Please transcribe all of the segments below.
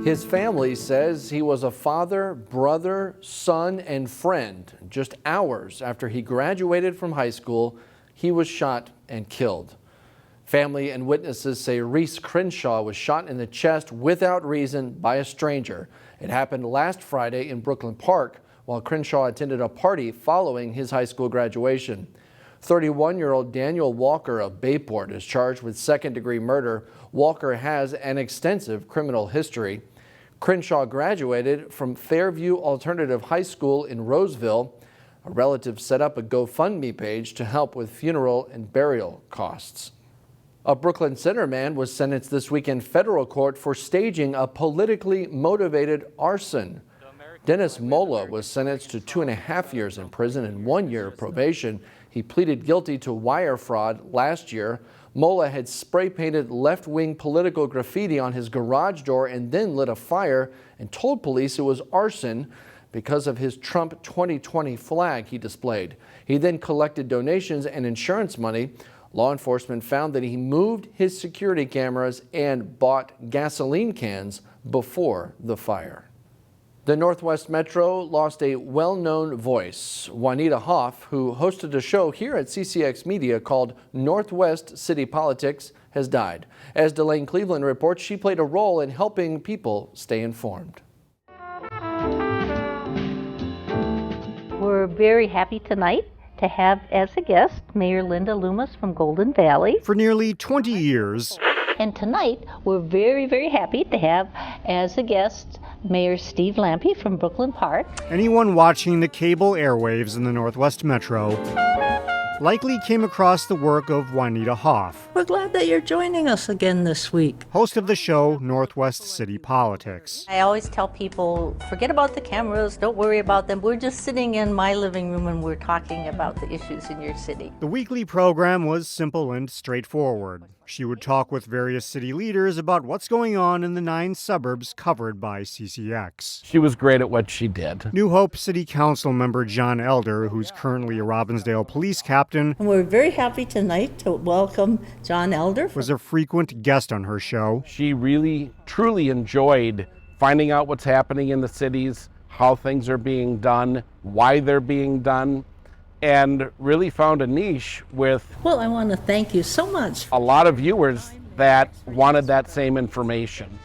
His family says he was a father, brother, son, and friend. Just hours after he graduated from high school, he was shot and killed. Family and witnesses say Reese Crenshaw was shot in the chest without reason by a stranger. It happened last Friday in Brooklyn Park while Crenshaw attended a party following his high school graduation. 31-year-old Daniel Walker of Bayport is charged with second-degree murder. Walker has an extensive criminal history. Crenshaw graduated from Fairview Alternative High School in Roseville. A relative set up a GoFundMe page to help with funeral and burial costs. A Brooklyn Center man was sentenced this week in federal court for staging a politically motivated arson. Dennis Mola was sentenced to 2.5 years in prison and 1 year of probation. He pleaded guilty to wire fraud last year. Mola had spray painted left-wing political graffiti on his garage door and then lit a fire and told police it was arson because of his Trump 2020 flag he displayed. He then collected donations and insurance money. Law enforcement found that he moved his security cameras and bought gasoline cans before the fire. The Northwest Metro lost a well-known voice. Juanita Hoff, who hosted a show here at CCX Media called Northwest City Politics, has died. As Delane Cleveland reports, she played a role in helping people stay informed. We're very happy tonight to have as a guest Mayor Linda Loomis from Golden Valley. For nearly 20 years. And tonight we're very, very happy to have as a guest Mayor Steve Lampe from Brooklyn Park. Anyone watching the cable airwaves in the Northwest Metro likely came across the work of Juanita Hoff. We're glad that you're joining us again this week. Host of the show, Northwest City Politics. I always tell people, forget about the cameras, don't worry about them. We're just sitting in my living room and we're talking about the issues in your city. The weekly program was simple and straightforward. She would talk with various city leaders about what's going on in the 9 suburbs covered by CCX. She was great at what she did. New Hope City Council member John Elder, who's currently a Robbinsdale police captain, And we're very happy tonight to welcome John Elder. was a frequent guest on her show. She really, truly enjoyed finding out what's happening in the cities, how things are being done, why they're being done, and really found a niche with Well, I want to thank you so much. a lot of viewers that wanted that same information.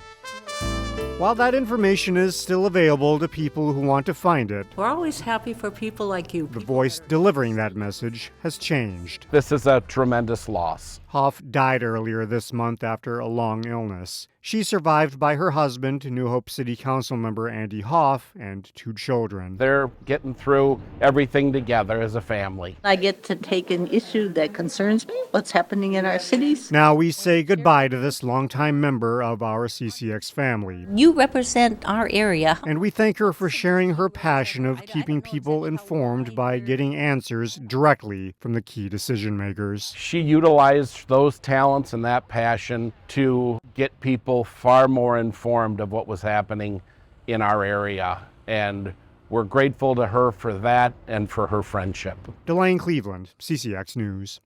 While that information is still available to people who want to find it, We're always happy for people like you. the voice delivering that message has changed. This is a tremendous loss. Hoff died earlier this month after a long illness. She's survived by her husband, New Hope City Council member Andy Hoff, and 2 children. They're getting through everything together as a family. I get to take an issue that concerns me, what's happening in our cities. Now we say goodbye to this longtime member of our CCX family. You represent our area. And we thank her for sharing her passion of keeping people informed by getting answers directly from the key decision makers. She utilized those talents and that passion to get people far more informed of what was happening in our area. And we're grateful to her for that and for her friendship. Delane Cleveland, CCX News.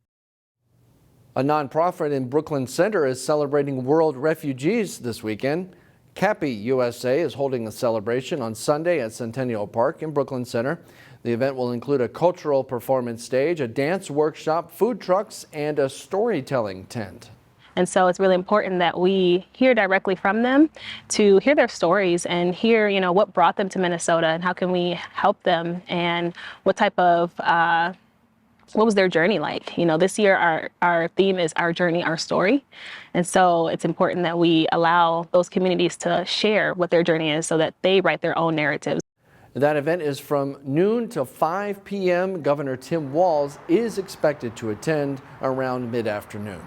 A nonprofit in Brooklyn Center is celebrating World Refugees this weekend. CAPI USA is holding a celebration on Sunday at Centennial Park in Brooklyn Center. The event will include a cultural performance stage, a dance workshop, food trucks, and a storytelling tent. And so it's really important that we hear directly from them, to hear their stories and hear, what brought them to Minnesota and how can we help them and what type of, what was their journey like? This year our theme is Our Journey, Our Story. And so it's important that we allow those communities to share what their journey is so that they write their own narratives. That event is from noon to 5 p.m. Governor Tim Walz is expected to attend around mid-afternoon.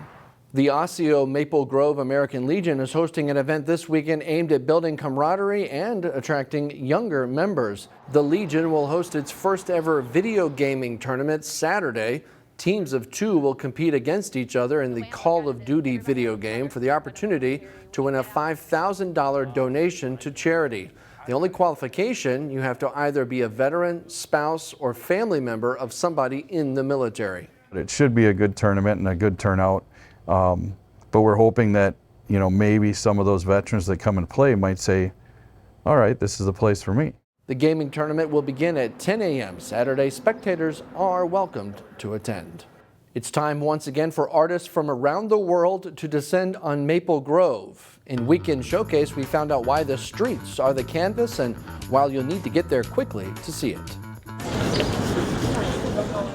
The Osseo-Maple Grove American Legion is hosting an event this weekend aimed at building camaraderie and attracting younger members. The Legion will host its first ever video gaming tournament Saturday. Teams of 2 will compete against each other in the Call of Duty video game for the opportunity to win a $5,000 donation to charity. The only qualification, you have to either be a veteran, spouse, or family member of somebody in the military. It should be a good tournament and a good turnout, but we're hoping that maybe some of those veterans that come and play might say, all right, this is the place for me. The gaming tournament will begin at 10 a.m. Saturday. Spectators are welcomed to attend. It's time once again for artists from around the world to descend on Maple Grove. In Weekend Showcase, we found out why the streets are the canvas and while you'll need to get there quickly to see it.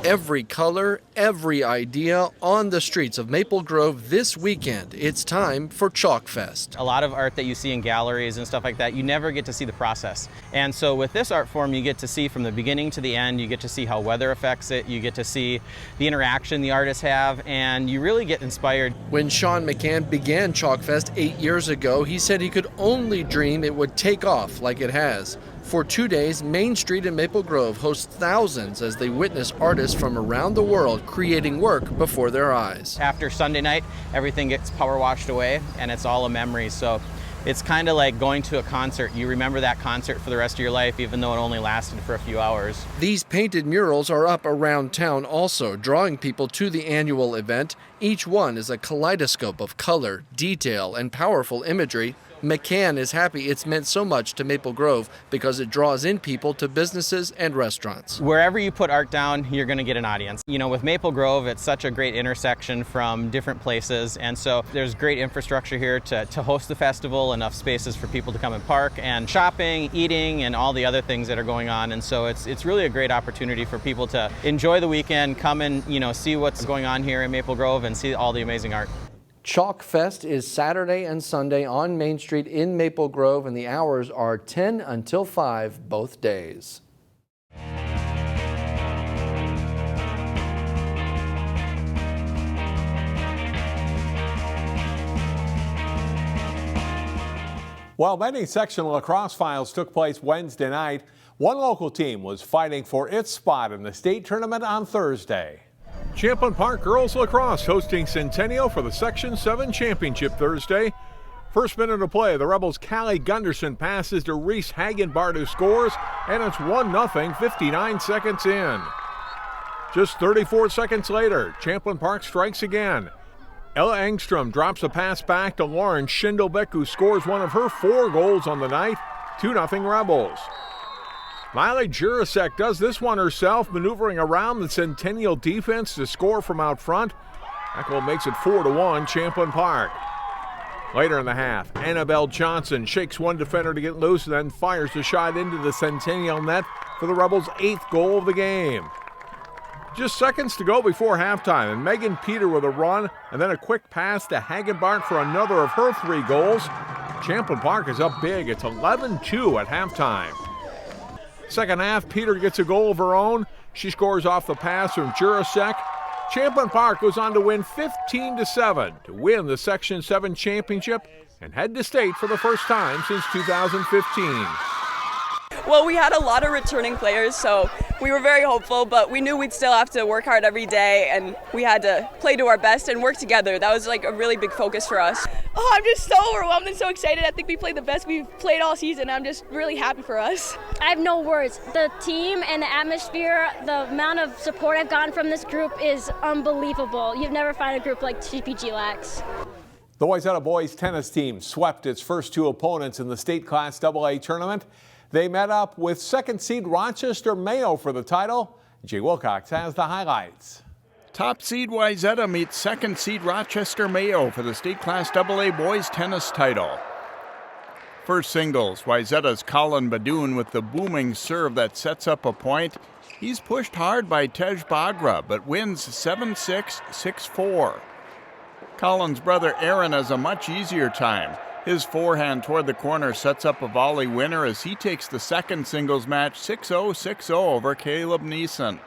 Every color, every idea on the streets of Maple Grove this weekend. It's time for Chalkfest. A lot of art that you see in galleries and stuff like that, you never get to see the process. And so with this art form, you get to see from the beginning to the end, you get to see how weather affects it, you get to see the interaction the artists have, and you really get inspired. When Sean McCann began Chalkfest 8 years ago, he said he could only dream it would take off like it has. For 2 days, Main Street in Maple Grove hosts thousands as they witness artists from around the world creating work before their eyes. After Sunday night, everything gets power washed away and it's all a memory. So it's kind of like going to a concert. You remember that concert for the rest of your life, even though it only lasted for a few hours. These painted murals are up around town also, drawing people to the annual event. Each one is a kaleidoscope of color, detail, and powerful imagery. McCann is happy it's meant so much to Maple Grove because it draws in people to businesses and restaurants. Wherever you put art down, you're going to get an audience. With Maple Grove, it's such a great intersection from different places, and so there's great infrastructure here to host the festival, enough spaces for people to come and park, and shopping, eating, and all the other things that are going on. And so it's really a great opportunity for people to enjoy the weekend, come and see what's going on here in Maple Grove and see all the amazing art. Chalkfest is Saturday and Sunday on Main Street in Maple Grove, and the hours are 10 until 5 both days. While many sectional lacrosse finals took place Wednesday night, one local team was fighting for its spot in the state tournament on Thursday. Champlin Park Girls Lacrosse hosting Centennial for the Section 7 Championship Thursday. First minute of play, the Rebels' Callie Gunderson passes to Reese Hagenbart, who scores, and it's 1-0, 59 seconds in. Just 34 seconds later, Champlin Park strikes again. Ella Engstrom drops a pass back to Lauren Schindelbeck, who scores one of her 4 goals on the night, 2-0 Rebels. Miley Jurasek does this one herself, maneuvering around the Centennial defense to score from out front. That goal makes it 4-1 Champlin Park. Later in the half, Annabelle Johnson shakes one defender to get loose and then fires the shot into the Centennial net for the Rebels' 8th goal of the game. Just seconds to go before halftime, and Megan Peter with a run and then a quick pass to Hagenbart for another of her 3 goals. Champlin Park is up big. It's 11-2 at halftime. Second half, Peter gets a goal of her own. She scores off the pass from Jurasek. Champlin Park goes on to win 15-7 to win the Section 7 championship and head to state for the first time since 2015. Well, we had a lot of returning players, so we were very hopeful, but we knew we'd still have to work hard every day, and we had to play to our best and work together. That was like a really big focus for us. Oh, I'm just so overwhelmed and so excited. I think we played the best we've played all season. I'm just really happy for us. I have no words. The team and the atmosphere, the amount of support I've gotten from this group is unbelievable. You've never found a group like TPG Lax. The Wayzata boys tennis team swept its first 2 opponents in the state Class AA tournament. They met up with second seed Rochester Mayo for the title. Jay Wilcox has the highlights. Top seed Wayzata meets second seed Rochester Mayo for the state Class AA boys tennis title. First singles, Wayzata's Colin Badoon with the booming serve that sets up a point. He's pushed hard by Tej Bagra, but wins 7-6, 6-4. Colin's brother Aaron has a much easier time. His forehand toward the corner sets up a volley winner as he takes the second singles match 6-0, 6-0 over Caleb Neeson.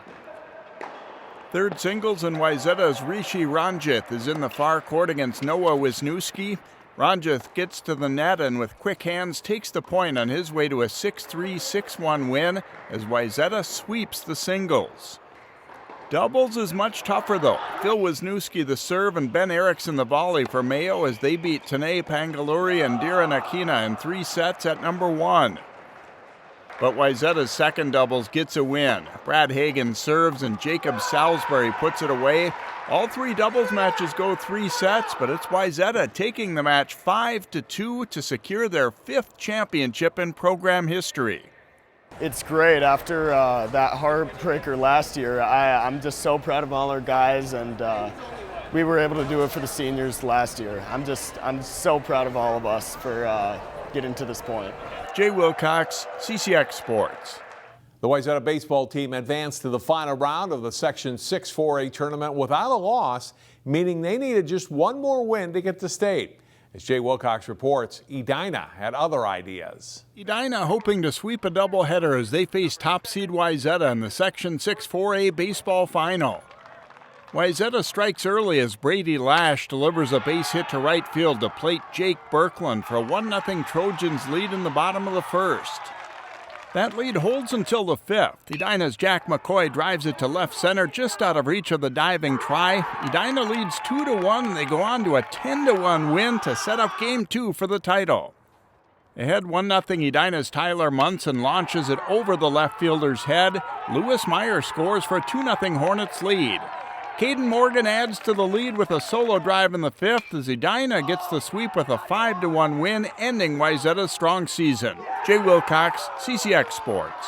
Third singles in Wayzata's Rishi Ranjith is in the far court against Noah Wisniewski. Ranjith gets to the net and with quick hands takes the point on his way to a 6-3, 6-1 win as Wayzata sweeps the singles. Doubles is much tougher though. Phil Wisniewski the serve and Ben Erickson the volley for Mayo as they beat Tanae Pangaluri and Dira Nakina in 3 sets at number 1. But Wayzata's second doubles gets a win. Brad Hagan serves and Jacob Salisbury puts it away. All three doubles matches go 3 sets, but it's Wayzata taking the match 5-2 to secure their 5th championship in program history. It's great. After that heartbreaker last year, I'm just so proud of all our guys, and we were able to do it for the seniors last year. I'm so proud of all of us for getting to this point. Jay Wilcox, CCX Sports. The Wayzata baseball team advanced to the final round of the Section 6 4A tournament without a loss, meaning they needed just one more win to get to state. As Jay Wilcox reports, Edina had other ideas. Edina hoping to sweep a doubleheader as they face top seed Wayzata in the Section 6 4A baseball final. Wayzata strikes early as Brady Lash delivers a base hit to right field to plate Jake Birkland for a 1-0 Trojans lead in the bottom of the first. That lead holds until the 5th. Edina's Jack McCoy drives it to left center just out of reach of the diving try. Edina leads 2-1 and they go on to a 10-1 win to set up Game 2 for the title. Ahead 1-0, Edina's Tyler Munson launches it over the left fielder's head. Lewis Meyer scores for a 2-0 Hornets lead. Caden Morgan adds to the lead with a solo drive in the 5th as Edina gets the sweep with a 5-1 win, ending Wayzata's strong season. Jay Wilcox, CCX Sports.